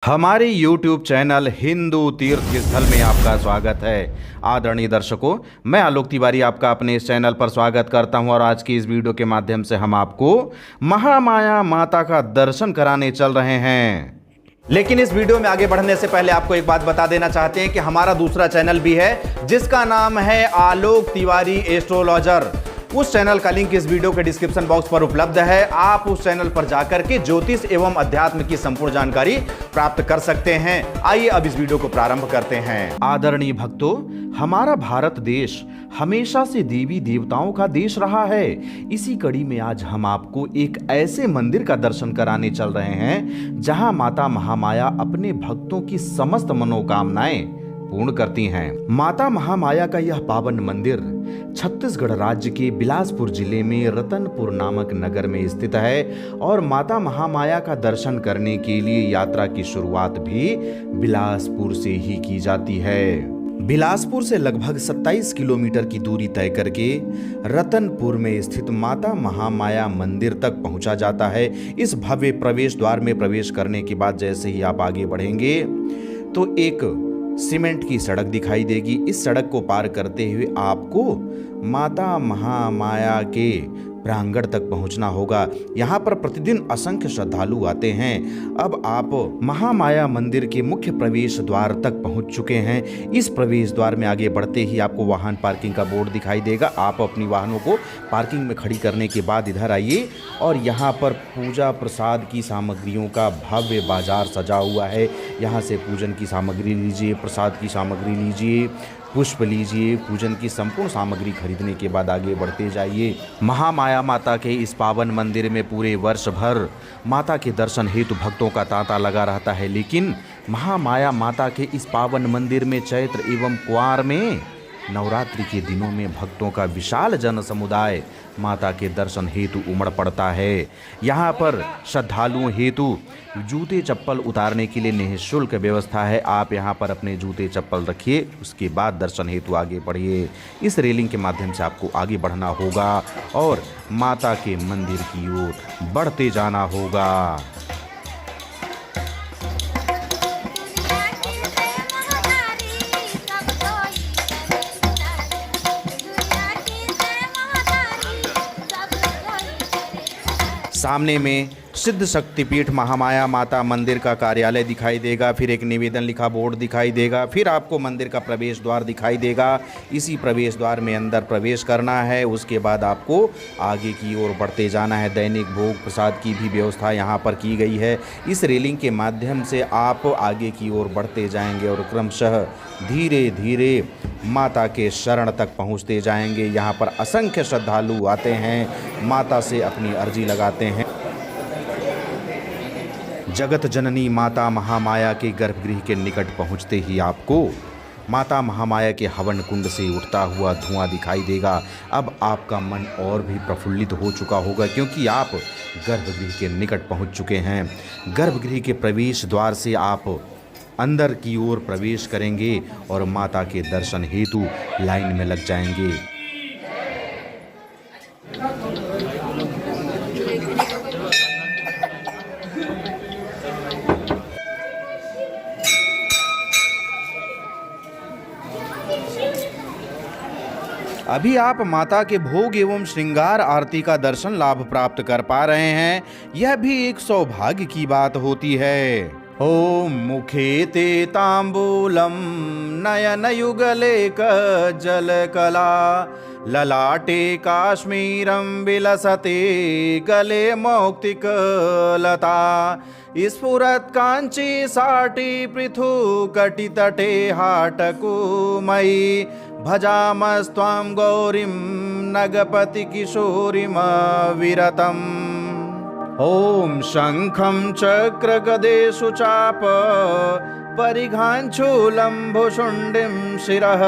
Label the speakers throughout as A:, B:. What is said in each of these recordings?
A: हमारे YouTube channel Hindu तीर्थ स्थल में आपका स्वागत है। आदरणीय दर्शकों, मैं आलोक तिवारी आपका अपने इस चैनल पर स्वागत करता हूं और आज की इस वीडियो के माध्यम से हम आपको महामाया माता का दर्शन कराने चल रहे हैं। लेकिन इस वीडियो में आगे बढ़ने से पहले आपको एक बात बता देना चाहते हैं कि हमारा दूसरा चैनल भी है जिसका नाम है आलोक तिवारी एस्ट्रोलॉजर। उस चैनल का लिंक इस वीडियो के डिस्क्रिप्शन बॉक्स पर उपलब्ध है। आप उस चैनल पर जाकर के ज्योतिष एवं अध्यात्म की संपूर्ण जानकारी प्राप्त कर सकते हैं। आइए अब इस वीडियो को प्रारंभ करते हैं। आदरणीय भक्तों, हमारा भारत देश हमेशा से देवी देवताओं का देश रहा है। इसी कड़ी में आज हम आपको एक ऐसे मंदिर का दर्शन कराने चल रहे हैं जहां माता महामाया अपने भक्तों की समस्त मनोकामनाएं पूर्ण करती हैं। माता महामाया का यह पावन मंदिर छत्तीसगढ़ राज्य के बिलासपुर जिले में रतनपुर नामक नगर में स्थित है और माता महामाया का दर्शन करने के लिए यात्रा की शुरुआत भी बिलासपुर से ही की जाती है। बिलासपुर से लगभग 27 किलोमीटर की दूरी तय करके रतनपुर में स्थित माता महामाया मंदिर तक पहुंचा जाता है। इस भव्य प्रवेश द्वार में प्रवेश करने के बाद जैसे ही आप आगे बढ़ेंगे तो एक सीमेंट की सड़क दिखाई देगी। इस सड़क को पार करते हुए आपको माता महामाया के प्रांगण तक पहुंचना होगा। यहाँ पर प्रतिदिन असंख्य श्रद्धालु आते हैं। अब आप महामाया मंदिर के मुख्य प्रवेश द्वार तक पहुंच चुके हैं। इस प्रवेश द्वार में आगे बढ़ते ही आपको वाहन पार्किंग का बोर्ड दिखाई देगा। आप अपनी वाहनों को पार्किंग में खड़ी करने के बाद इधर आइए और यहाँ पर पूजा प्रसाद की सामग्रियों का भव्य बाजार सजा हुआ है। यहाँ से पूजन की सामग्री लीजिए, प्रसाद की सामग्री लीजिए, पुष्प लीजिए। पूजन की संपूर्ण सामग्री खरीदने के बाद आगे बढ़ते जाइए। महामाया माता के इस पावन मंदिर में पूरे वर्ष भर माता के दर्शन हेतु भक्तों का तांता लगा रहता है। लेकिन महामाया माता के इस पावन मंदिर में चैत्र एवं कुआर में नवरात्रि के दिनों में भक्तों का विशाल जन समुदाय माता के दर्शन हेतु उमड़ पड़ता है। यहाँ पर श्रद्धालुओं हेतु जूते चप्पल उतारने के लिए निःशुल्क व्यवस्था है। आप यहाँ पर अपने जूते चप्पल रखिए, उसके बाद दर्शन हेतु आगे बढ़िए। इस रेलिंग के माध्यम से आपको आगे बढ़ना होगा और माता के मंदिर की ओर बढ़ते जाना होगा। सामने में सिद्ध शक्तिपीठ महामाया माता मंदिर का कार्यालय दिखाई देगा। फिर एक निवेदन लिखा बोर्ड दिखाई देगा। फिर आपको मंदिर का प्रवेश द्वार दिखाई देगा। इसी प्रवेश द्वार में अंदर प्रवेश करना है। उसके बाद आपको आगे की ओर बढ़ते जाना है। दैनिक भोग प्रसाद की भी व्यवस्था यहाँ पर की गई है। इस रेलिंग के माध्यम से आप आगे की ओर बढ़ते जाएंगे और क्रमशः धीरे धीरे माता के शरण तक पहुँचते जाएंगे। यहाँ पर असंख्य श्रद्धालु आते हैं, माता से अपनी अर्जी लगाते हैं। जगत जननी माता महामाया के गर्भगृह के निकट पहुंचते ही आपको माता महामाया के हवन कुंड से उठता हुआ धुआं दिखाई देगा। अब आपका मन और भी प्रफुल्लित हो चुका होगा क्योंकि आप गर्भगृह के निकट पहुंच चुके हैं। गर्भगृह के प्रवेश द्वार से आप अंदर की ओर प्रवेश करेंगे और माता के दर्शन हेतु लाइन में लग जाएंगे। अभी आप माता के भोग एवं श्रृंगार आरती का दर्शन लाभ प्राप्त कर पा रहे हैं। यह भी एक सौभाग्य की बात होती है। ओम मुखे ते तांबूलम नयन युगले जलकला ललाटे काश्मीरम विलसते गले मौक्तिकलता स्फुरत् कांची साटी पृथु कटितटे हाटकुमयी भजामस्त्वां गौरीं नगपति किशोरीं विरतम्। ओम शंखं चक्र गदेषु चाप परिघाञ्चूलं भुशुण्डिं शिरः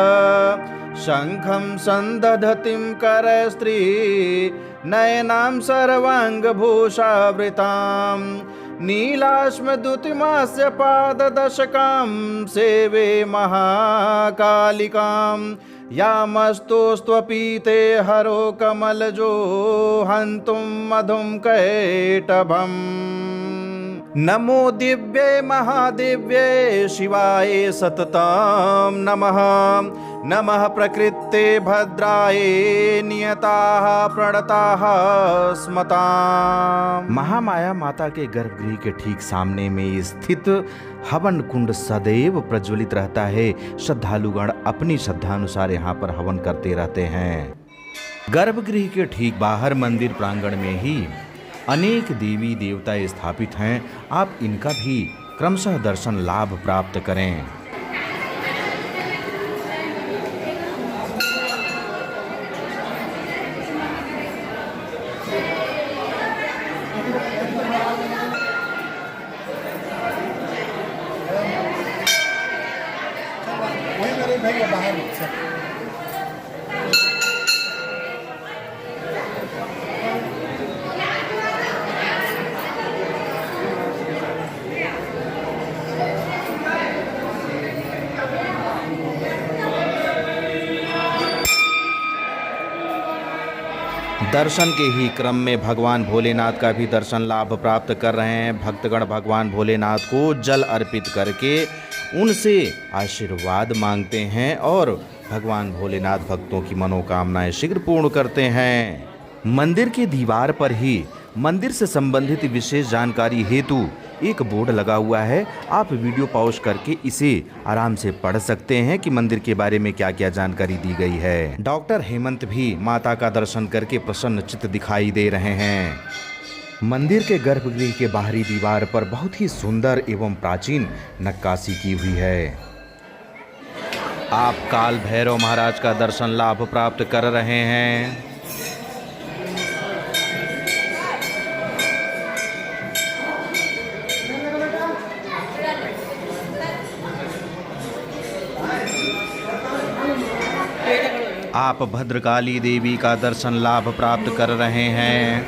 A: शंखं संदधतिं करस्त्री नयनां सर्वाङ्गभूषावृतां नीलाश्मद्युतिमास्य पाददशकां सेवे महाकालिकां यामस्तोस्त्वपीते हरो कमलजो हन्तुं मधुं कैटभम्। नमो दिव्ये महादिव्ये शिवाय सततं नमः। नमः प्रकृते भद्राय नियताः प्रणताः स्मताम्। महामाया माता के गर्भगृह के ठीक सामने में स्थित हवन कुंड सदैव प्रज्वलित रहता है। श्रद्धालुगण अपनी श्रद्धानुसार यहाँ पर हवन करते रहते हैं। गर्भगृह के ठीक बाहर मंदिर प्रांगण में ही अनेक देवी देवता स्थापित हैं। आप इनका भी क्रमशः दर्शन लाभ प्राप्त करें। दर्शन के ही क्रम में भगवान भोलेनाथ का भी दर्शन लाभ प्राप्त कर रहे हैं। भक्तगण भगवान भोलेनाथ को जल अर्पित करके उनसे आशीर्वाद मांगते हैं और भगवान भोलेनाथ भक्तों की मनोकामनाएं शीघ्र पूर्ण करते हैं। मंदिर की दीवार पर ही मंदिर से संबंधित विशेष जानकारी हेतु एक बोर्ड लगा हुआ है। आप वीडियो पॉज करके इसे आराम से पढ़ सकते हैं कि मंदिर के बारे में क्या क्या जानकारी दी गई है। डॉक्टर हेमंत भी माता का दर्शन करके प्रसन्नचित्त दिखाई दे रहे हैं। मंदिर के गर्भगृह के बाहरी दीवार पर बहुत ही सुंदर एवं प्राचीन नक्काशी की हुई है। आप काल भैरव महाराज का दर्शन लाभ प्राप्त कर रहे हैं। आप भद्रकाली देवी का दर्शन लाभ प्राप्त कर रहे हैं।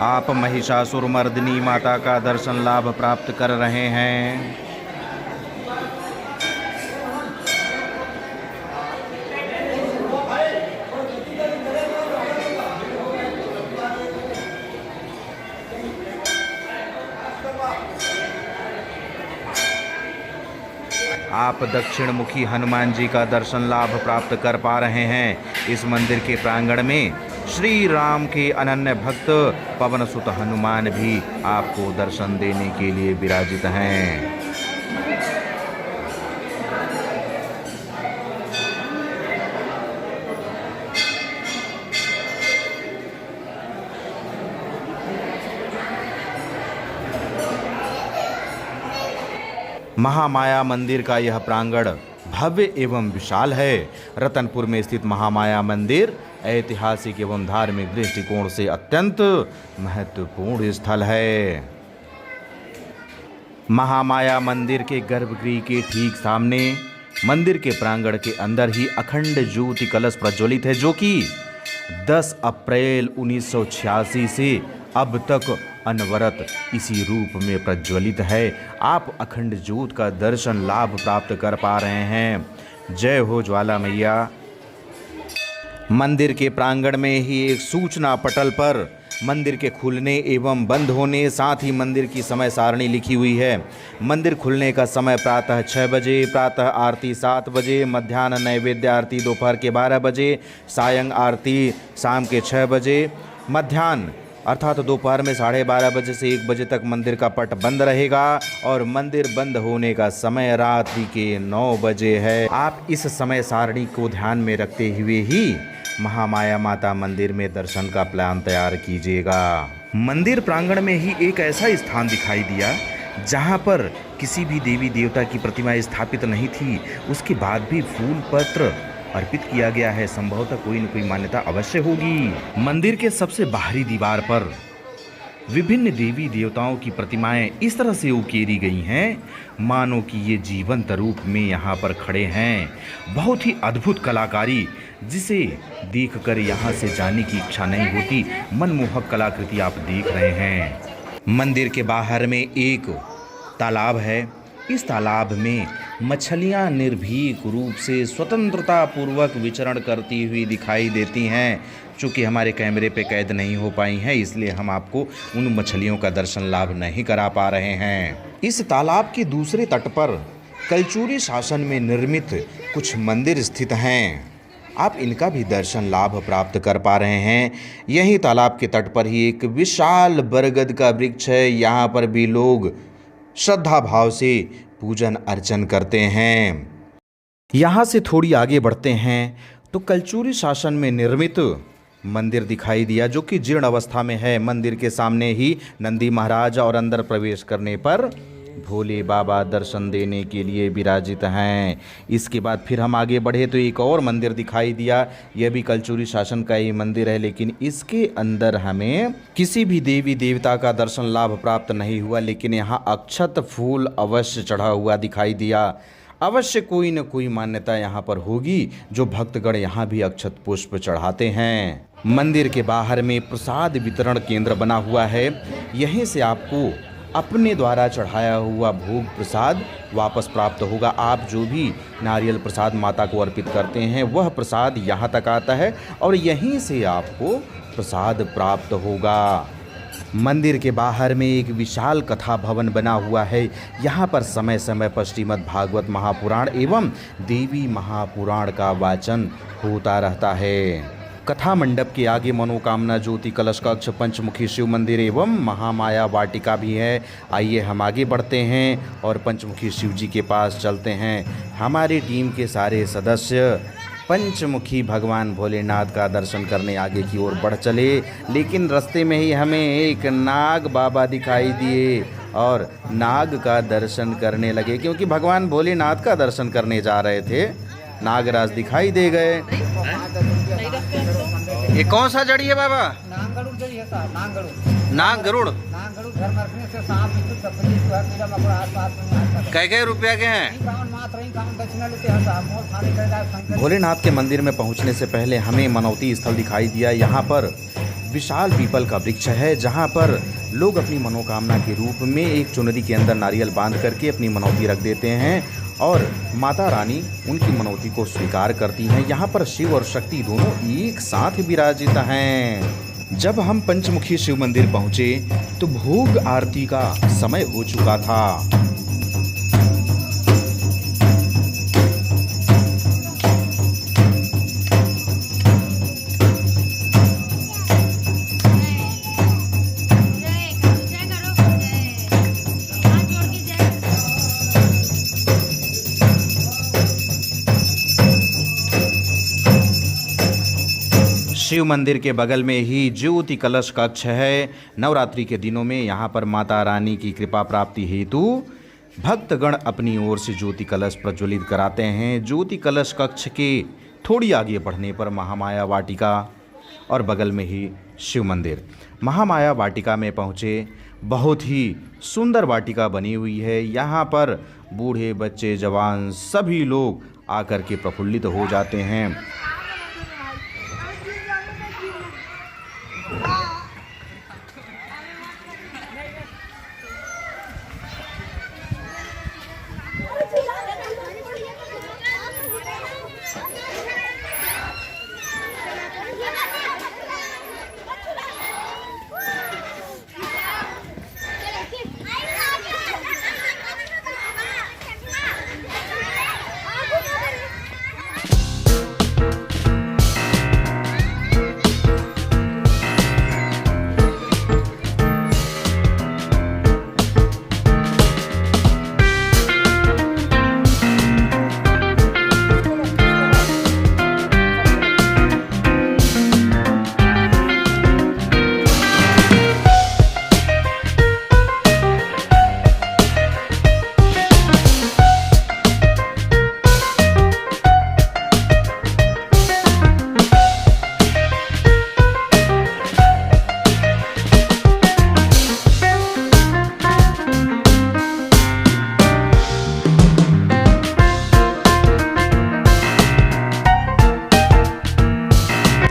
A: आप महिषासुर मर्दिनी माता का दर्शन लाभ प्राप्त कर रहे हैं। आप दक्षिण मुखी हनुमान जी का दर्शन लाभ प्राप्त कर पा रहे हैं। इस मंदिर के प्रांगण में श्री राम के अनन्य भक्त पवन सुत हनुमान भी आपको दर्शन देने के लिए विराजित हैं। महामाया मंदिर का यह प्रांगण भव्य एवं विशाल है। रतनपुर में स्थित महामाया मंदिर ऐतिहासिक एवं धार्मिक दृष्टिकोण से अत्यंत महत्वपूर्ण स्थल है। महामाया मंदिर के गर्भगृह के ठीक सामने मंदिर के प्रांगण के अंदर ही अखंड ज्योति कलश प्रज्वलित है, जो कि 10 अप्रैल 1986 से अब तक अनवरत इसी रूप में प्रज्वलित है। आप अखंड ज्योत का दर्शन लाभ प्राप्त कर पा रहे हैं। जय हो ज्वाला मैया। मंदिर के प्रांगण में ही एक सूचना पटल पर मंदिर के खुलने एवं बंद होने, साथ ही मंदिर की समय सारणी लिखी हुई है। मंदिर खुलने का समय प्रातः 6 बजे, प्रातः आरती 7 बजे, मध्याह्न नैवेद्य आरती दोपहर के 12 बजे, सायं आरती शाम के 6 बजे, मध्याह्न अर्थात दोपहर में 12:30 बजे से 1 बजे तक मंदिर का पट बंद रहेगा और मंदिर बंद होने का समय रात्रि के 9 बजे है। आप इस समय सारणी को ध्यान में रखते हुए ही महामाया माता मंदिर में दर्शन का प्लान तैयार कीजिएगा। मंदिर प्रांगण में ही एक ऐसा स्थान दिखाई दिया जहां पर किसी भी देवी देवता की प्रतिमा स्थापित नहीं थी, उसके बाद भी फूल पत्र अर्पित किया गया है। संभवतः कोई न कोई मान्यता अवश्य होगी। मंदिर के सबसे बाहरी दीवार पर विभिन्न देवी देवताओं की प्रतिमाएं इस तरह से उकेरी गई हैं मानो कि ये जीवंत रूप में यहाँ पर खड़े हैं। बहुत ही अद्भुत कलाकारी, जिसे देखकर यहाँ से जाने की इच्छा नहीं होती। मनमोहक कलाकृति आप देख रहे हैं। मंदिर के बाहर में एक तालाब है। इस तालाब में मछलियां निर्भीक रूप से स्वतंत्रता पूर्वक विचरण करती हुई दिखाई देती हैं। चूँकि हमारे कैमरे पे कैद नहीं हो पाई हैं, इसलिए हम आपको उन मछलियों का दर्शन लाभ नहीं करा पा रहे हैं। इस तालाब के दूसरे तट पर कलचुरी शासन में निर्मित कुछ मंदिर स्थित हैं। आप इनका भी दर्शन लाभ प्राप्त कर पा रहे हैं। यही तालाब के तट पर ही एक विशाल बरगद का वृक्ष है। यहाँ पर भी लोग श्रद्धा भाव से पूजन अर्चन करते हैं। यहाँ से थोड़ी आगे बढ़ते हैं तो कलचुरी शासन में निर्मित मंदिर दिखाई दिया, जो कि जीर्ण अवस्था में है। मंदिर के सामने ही नंदी महाराज और अंदर प्रवेश करने पर भोले बाबा दर्शन देने के लिए विराजित हैं। इसके बाद फिर हम आगे बढ़े तो एक और मंदिर दिखाई दिया। यह भी कलचुरी शासन का ही मंदिर है, लेकिन इसके अंदर हमें किसी भी देवी देवता का दर्शन लाभ प्राप्त नहीं हुआ। लेकिन यहाँ अक्षत फूल अवश्य चढ़ा हुआ दिखाई दिया। अवश्य कोई न कोई मान्यता यहाँ पर होगी, जो भक्तगण यहाँ भी अक्षत पुष्प चढ़ाते हैं। मंदिर के बाहर में प्रसाद वितरण केंद्र बना हुआ है। यहीं से आपको अपने द्वारा चढ़ाया हुआ भोग प्रसाद वापस प्राप्त होगा। आप जो भी नारियल प्रसाद माता को अर्पित करते हैं, वह प्रसाद यहाँ तक आता है और यहीं से आपको प्रसाद प्राप्त होगा। मंदिर के बाहर में एक विशाल कथा भवन बना हुआ है। यहाँ पर समय समय पर श्रीमद् भागवत महापुराण एवं देवी महापुराण का वाचन होता रहता है। कथा मंडप के आगे मनोकामना ज्योति कलश कक्ष, पंचमुखी शिव मंदिर एवं महामाया वाटिका भी है। आइए हम आगे बढ़ते हैं और पंचमुखी शिव जी के पास चलते हैं। हमारी टीम के सारे सदस्य पंचमुखी भगवान भोलेनाथ का दर्शन करने आगे की ओर बढ़ चले, लेकिन रास्ते में ही हमें एक नाग बाबा दिखाई दिए और नाग का दर्शन करने लगे। क्योंकि भगवान भोलेनाथ का दर्शन करने जा रहे थे, नागराज दिखाई दे गए। ये कौन सा जड़ी है बाबा? नाग गरुड़। कै रुपया के हैं? भोलेनाथ के मंदिर में पहुंचने से पहले हमें मनौती स्थल दिखाई दिया। यहाँ पर विशाल पीपल का वृक्ष है, जहाँ पर लोग अपनी मनोकामना के रूप में एक चुनरी के अंदर नारियल बांध करके अपनी मनौती रख देते हैं और माता रानी उनकी मनौती को स्वीकार करती हैं। यहाँ पर शिव और शक्ति दोनों एक साथ विराजित हैं। जब हम पंचमुखी शिव मंदिर पहुँचे तो भोग आरती का समय हो चुका था। शिव मंदिर के बगल में ही ज्योति कलश कक्ष है। नवरात्रि के दिनों में यहाँ पर माता रानी की कृपा प्राप्ति हेतु भक्तगण अपनी ओर से ज्योति कलश प्रज्वलित कराते हैं। ज्योति कलश कक्ष के थोड़ी आगे बढ़ने पर महामाया वाटिका और बगल में ही शिव मंदिर। महामाया वाटिका में पहुँचे, बहुत ही सुंदर वाटिका बनी हुई है। यहाँ पर बूढ़े बच्चे जवान सभी लोग आकर के प्रफुल्लित हो जाते हैं।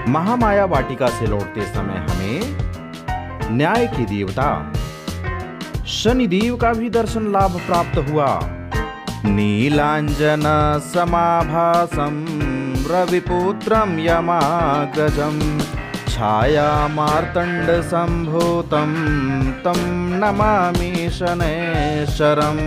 A: महामाया वाटिका से लौटते समय हमें न्याय के देवता शनिदेव का भी दर्शन लाभ प्राप्त हुआ। नीलांजन समाभासं रविपुत्रं यमाग्रजं छाया मार्तंड संभूतं तं नमामि शनैश्वरम्।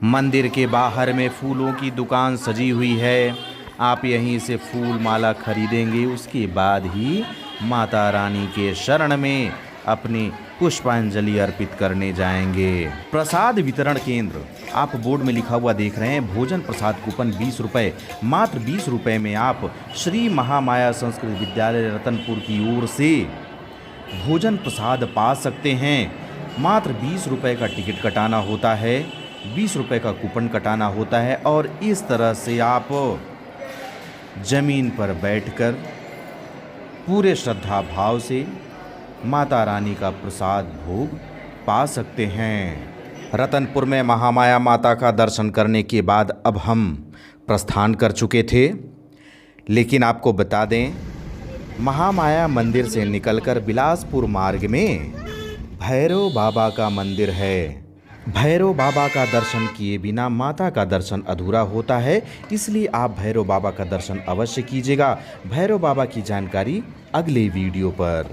A: मंदिर के बाहर में फूलों की दुकान सजी हुई है। आप यहीं से फूल माला खरीदेंगे, उसके बाद ही माता रानी के शरण में अपनी पुष्पांजलि अर्पित करने जाएंगे। प्रसाद वितरण केंद्र आप बोर्ड में लिखा हुआ देख रहे हैं। भोजन प्रसाद कूपन 20 रुपये, मात्र 20 रुपये में आप श्री महामाया संस्कृत विद्यालय रतनपुर की ओर से भोजन प्रसाद पा सकते हैं। मात्र 20 रुपये का टिकट कटाना होता है, 20 रुपये का कूपन कटाना होता है और इस तरह से आप जमीन पर बैठकर पूरे श्रद्धा भाव से माता रानी का प्रसाद भोग पा सकते हैं। रतनपुर में महामाया माता का दर्शन करने के बाद अब हम प्रस्थान कर चुके थे, लेकिन आपको बता दें महामाया मंदिर से निकलकर बिलासपुर मार्ग में भैरव बाबा का मंदिर है। भैरव बाबा का दर्शन किए बिना माता का दर्शन अधूरा होता है, इसलिए आप भैरव बाबा का दर्शन अवश्य कीजिएगा। भैरव बाबा की जानकारी अगले वीडियो पर।